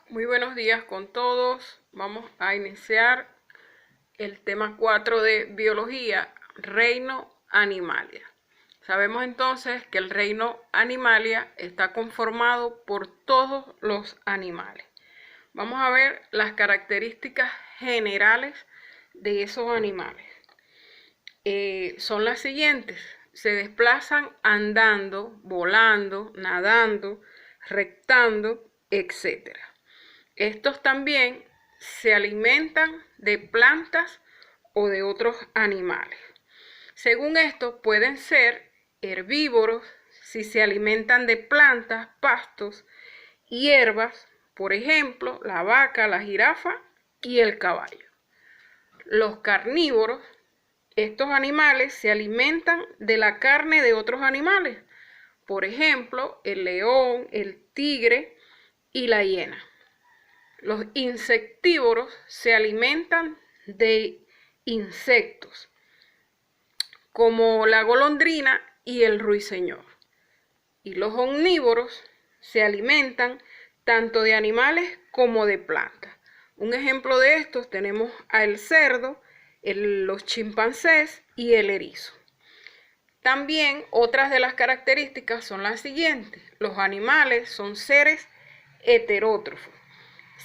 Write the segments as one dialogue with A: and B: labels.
A: Muy buenos días con todos. Vamos a iniciar el tema 4 de biología, reino animalia. Sabemos entonces que el reino animalia está conformado por todos los animales. Vamos a ver las características generales de esos animales. Son las siguientes. Se desplazan andando, volando, nadando, rectando, etc. Estos también se alimentan de plantas o de otros animales. Según esto, pueden ser herbívoros si se alimentan de plantas, pastos, hierbas, por ejemplo, la vaca, la jirafa y el caballo. Los carnívoros, estos animales se alimentan de la carne de otros animales, por ejemplo, el león, el tigre y la hiena. Los insectívoros se alimentan de insectos, como la golondrina y el ruiseñor. Y los omnívoros se alimentan tanto de animales como de plantas. Un ejemplo de estos tenemos al cerdo, los chimpancés y el erizo. También otras de las características son las siguientes. Los animales son seres heterótrofos.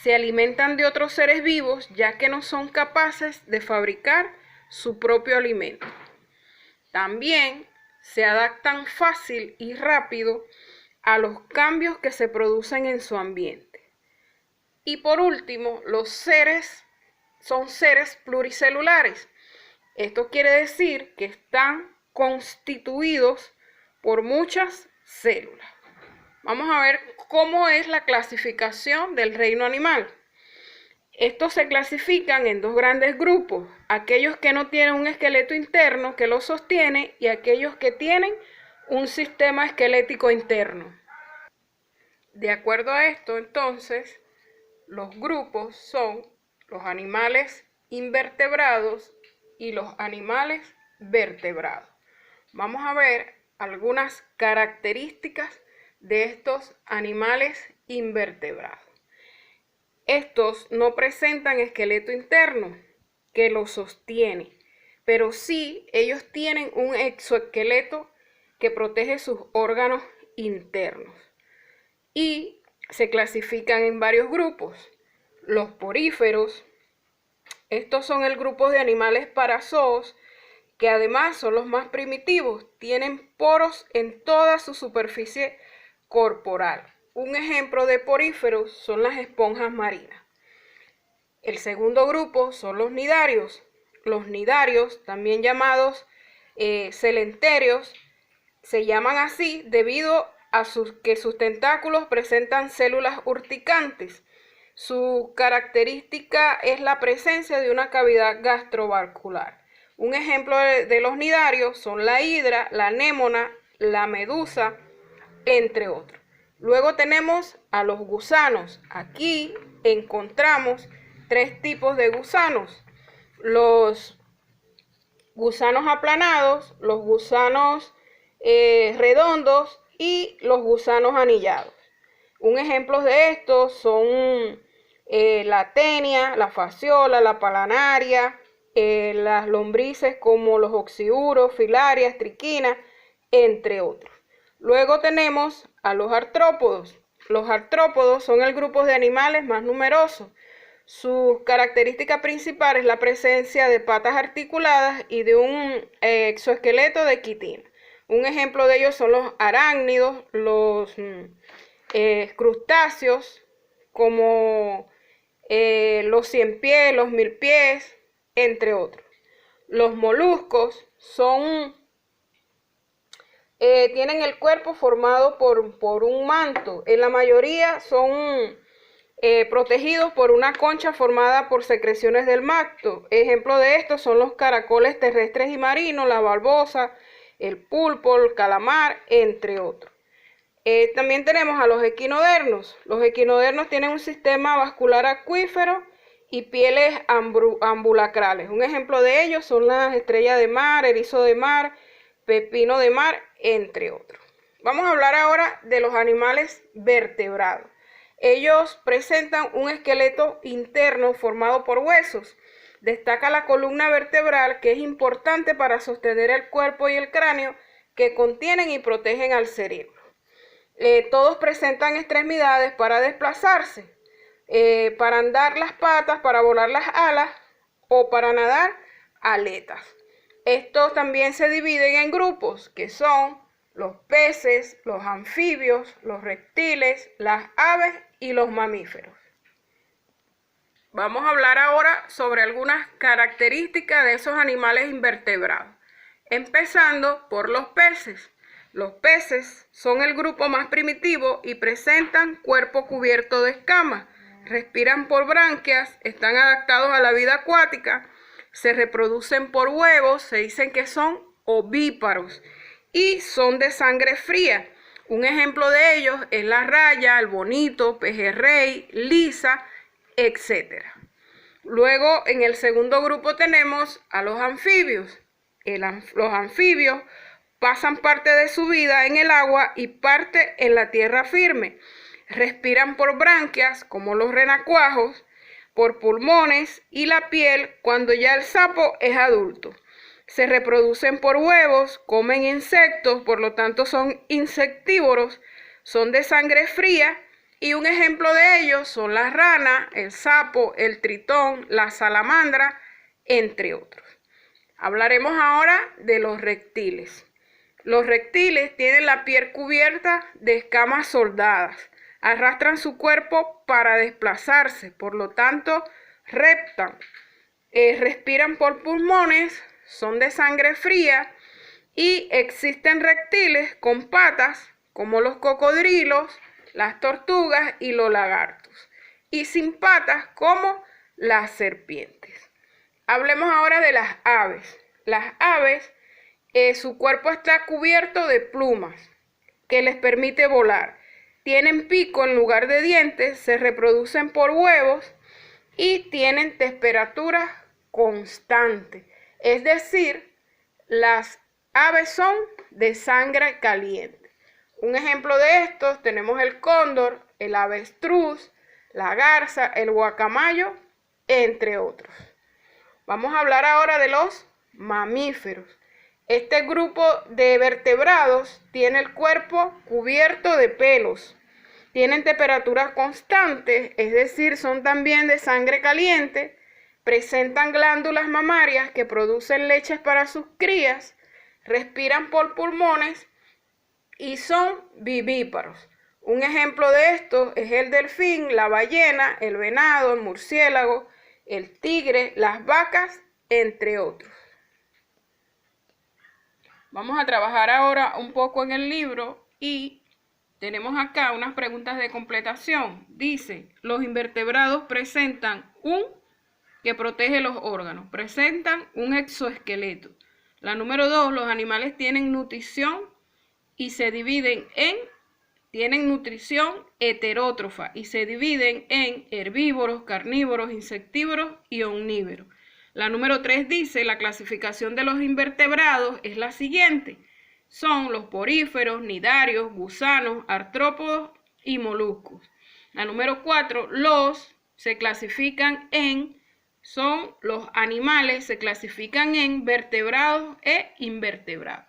A: Se alimentan de otros seres vivos ya que no son capaces de fabricar su propio alimento. También se adaptan fácil y rápido a los cambios que se producen en su ambiente. Y por último, los seres son seres pluricelulares. Esto quiere decir que están constituidos por muchas células. Vamos a ver cómo es la clasificación del reino animal. Estos se clasifican en dos grandes grupos, aquellos que no tienen un esqueleto interno que los sostiene y aquellos que tienen un sistema esquelético interno. De acuerdo a esto, entonces, los grupos son los animales invertebrados y los animales vertebrados. Vamos a ver algunas características de estos animales invertebrados. Estos no presentan esqueleto interno que los sostiene, pero sí ellos tienen un exoesqueleto que protege sus órganos internos. Y se clasifican en varios grupos. Los poríferos, estos son el grupo de animales parazoos que además son los más primitivos, tienen poros en toda su superficie corporal. Un ejemplo de poríferos son las esponjas marinas. El segundo grupo son los nidarios. Los nidarios, también llamados celenterios, se llaman así debido a que sus tentáculos presentan células urticantes. Su característica es la presencia de una cavidad gastrovascular. Un ejemplo de los nidarios son la hidra, la anémona, la medusa, entre otros. Luego tenemos a los gusanos. Aquí encontramos tres tipos de gusanos. Los gusanos aplanados, los gusanos redondos y los gusanos anillados. Un ejemplo de estos son la tenia, la fasciola, la palanaria, las lombrices como los oxiuros, filarias, triquinas, entre otros. Luego tenemos a los artrópodos. Los artrópodos son el grupo de animales más numeroso. Su característica principal es la presencia de patas articuladas y de un exoesqueleto de quitina. Un ejemplo de ellos son los arácnidos, los crustáceos, como los ciempiés, los milpiés, entre otros. Los moluscos tienen el cuerpo formado por un manto. En la mayoría son protegidos por una concha formada por secreciones del manto. Ejemplo de estos son los caracoles terrestres y marinos, la barbosa, el pulpo, el calamar, entre otros. También tenemos a los equinodermos. Los equinodermos tienen un sistema vascular acuífero y pieles ambulacrales. Un ejemplo de ellos son las estrellas de mar, erizo de mar, pepino de mar, entre otros. Vamos a hablar ahora de los animales vertebrados. Ellos presentan un esqueleto interno formado por huesos. Destaca la columna vertebral, que es importante para sostener el cuerpo y el cráneo, que contienen y protegen al cerebro. Todos presentan extremidades para desplazarse, para andar las patas, para volar las alas o para nadar aletas. Estos también se dividen en grupos, que son los peces, los anfibios, los reptiles, las aves y los mamíferos. Vamos a hablar ahora sobre algunas características de esos animales invertebrados, empezando por los peces. Los peces son el grupo más primitivo y presentan cuerpo cubierto de escamas, respiran por branquias, están adaptados a la vida acuática, se reproducen por huevos, se dicen que son ovíparos y son de sangre fría. Un ejemplo de ellos es la raya, el bonito, pejerrey, lisa, etc. Luego, en el segundo grupo tenemos a los anfibios. Los anfibios pasan parte de su vida en el agua y parte en la tierra firme. Respiran por branquias, como los renacuajos, por pulmones y la piel cuando ya el sapo es adulto. Se reproducen por huevos, comen insectos, por lo tanto son insectívoros, son de sangre fría y un ejemplo de ellos son la rana, el sapo, el tritón, la salamandra, entre otros. Hablaremos ahora de los reptiles. Los reptiles tienen la piel cubierta de escamas soldadas. Arrastran su cuerpo para desplazarse, por lo tanto, reptan. Respiran por pulmones, son de sangre fría y existen reptiles con patas, como los cocodrilos, las tortugas y los lagartos, y sin patas, como las serpientes. Hablemos ahora de las aves. Las aves, su cuerpo está cubierto de plumas que les permite volar. Tienen pico en lugar de dientes, se reproducen por huevos y tienen temperatura constante. Es decir, las aves son de sangre caliente. Un ejemplo de estos tenemos el cóndor, el avestruz, la garza, el guacamayo, entre otros. Vamos a hablar ahora de los mamíferos. Este grupo de vertebrados tiene el cuerpo cubierto de pelos. Tienen temperaturas constantes, es decir, son también de sangre caliente. Presentan glándulas mamarias que producen leches para sus crías. Respiran por pulmones y son vivíparos. Un ejemplo de esto es el delfín, la ballena, el venado, el murciélago, el tigre, las vacas, entre otros. Vamos a trabajar ahora un poco en el libro y tenemos acá unas preguntas de completación. Dice, los invertebrados presentan que protege los órganos, presentan un exoesqueleto. La número 2, los animales tienen nutrición y se dividen tienen nutrición heterótrofa y se dividen en herbívoros, carnívoros, insectívoros y omnívoros. La número 3 dice, la clasificación de los invertebrados es la siguiente. Son los poríferos, nidarios, gusanos, artrópodos y moluscos. La número 4, los animales se clasifican en vertebrados e invertebrados.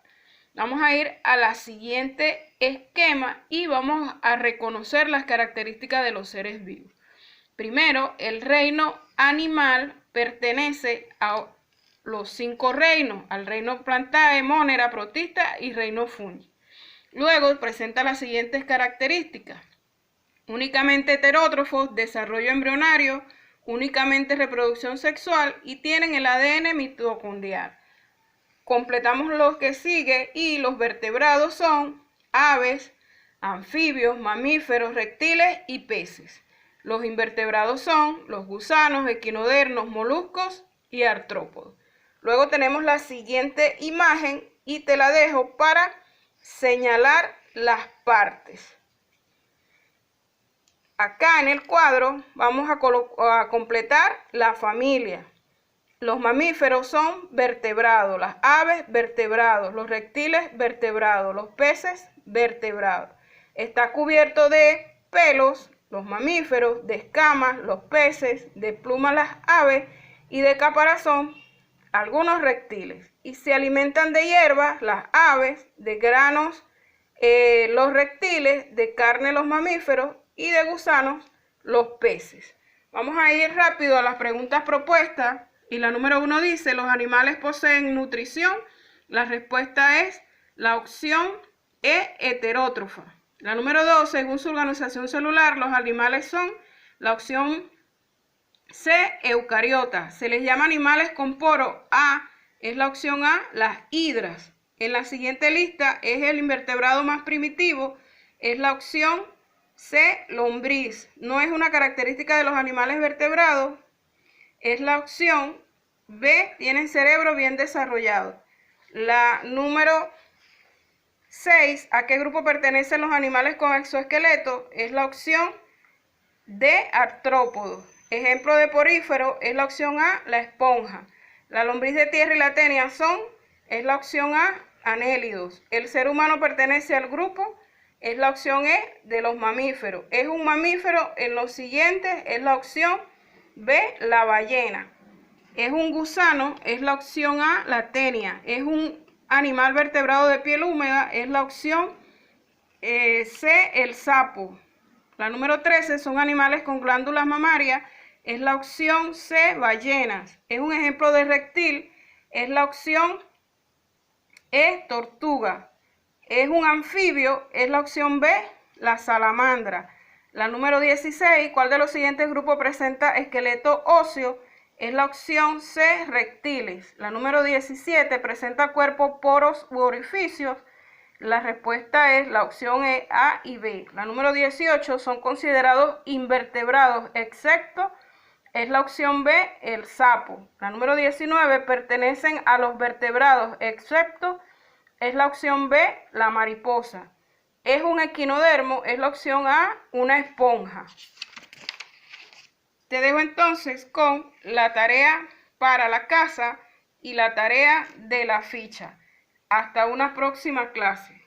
A: Vamos a ir a la siguiente esquema y vamos a reconocer las características de los seres vivos. Primero, el reino animal pertenece a los 5 reinos, al reino Plantae, Monera, Protista y reino Fungi. Luego presenta las siguientes características. Únicamente heterótrofos, desarrollo embrionario, únicamente reproducción sexual y tienen el ADN mitocondrial. Completamos lo que sigue y los vertebrados son aves, anfibios, mamíferos, reptiles y peces. Los invertebrados son los gusanos, equinodermos, moluscos y artrópodos. Luego tenemos la siguiente imagen y te la dejo para señalar las partes. Acá en el cuadro vamos a completar la familia. Los mamíferos son vertebrados, las aves vertebrados, los reptiles vertebrados, los peces vertebrados. Está cubierto de pelos los mamíferos, de escamas, los peces, de plumas, las aves, y de caparazón, algunos reptiles. Y se alimentan de hierbas, las aves, de granos, los reptiles, de carne, los mamíferos, y de gusanos, los peces. Vamos a ir rápido a las preguntas propuestas. Y la número 1 dice, ¿los animales poseen nutrición? La respuesta es la opción E, heterótrofa. La número 2, según su organización celular, los animales son la opción C, eucariotas. Se les llama animales con poro. A es la opción A, las hidras. En la siguiente lista es el invertebrado más primitivo. Es la opción C, lombriz. No es una característica de los animales vertebrados. Es la opción B, tienen cerebro bien desarrollado. La número 6, ¿a qué grupo pertenecen los animales con exoesqueleto? Es la opción D, artrópodos. Ejemplo de porífero es la opción A, la esponja. La lombriz de tierra y la tenia es la opción A, anélidos. El ser humano pertenece al grupo, es la opción E, de los mamíferos. Es un mamífero, en los siguientes es la opción B, la ballena. Es un gusano, es la opción A, la tenia. Es un animal vertebrado de piel húmeda, es la opción C, el sapo. La número 13 son animales con glándulas mamarias, es la opción C, ballenas. Es un ejemplo de reptil, es la opción E, tortuga. Es un anfibio, es la opción B, la salamandra. La número 16, ¿cuál de los siguientes grupos presenta esqueleto óseo? Es la opción C, reptiles. La número 17, presenta cuerpo, poros u orificios. La respuesta es la opción E, A y B. La número 18, son considerados invertebrados, excepto, es la opción B, el sapo. La número 19, pertenecen a los vertebrados, excepto, es la opción B, la mariposa. Es un equinodermo, es la opción A, una esponja. Te dejo entonces con la tarea para la casa y la tarea de la ficha. Hasta una próxima clase.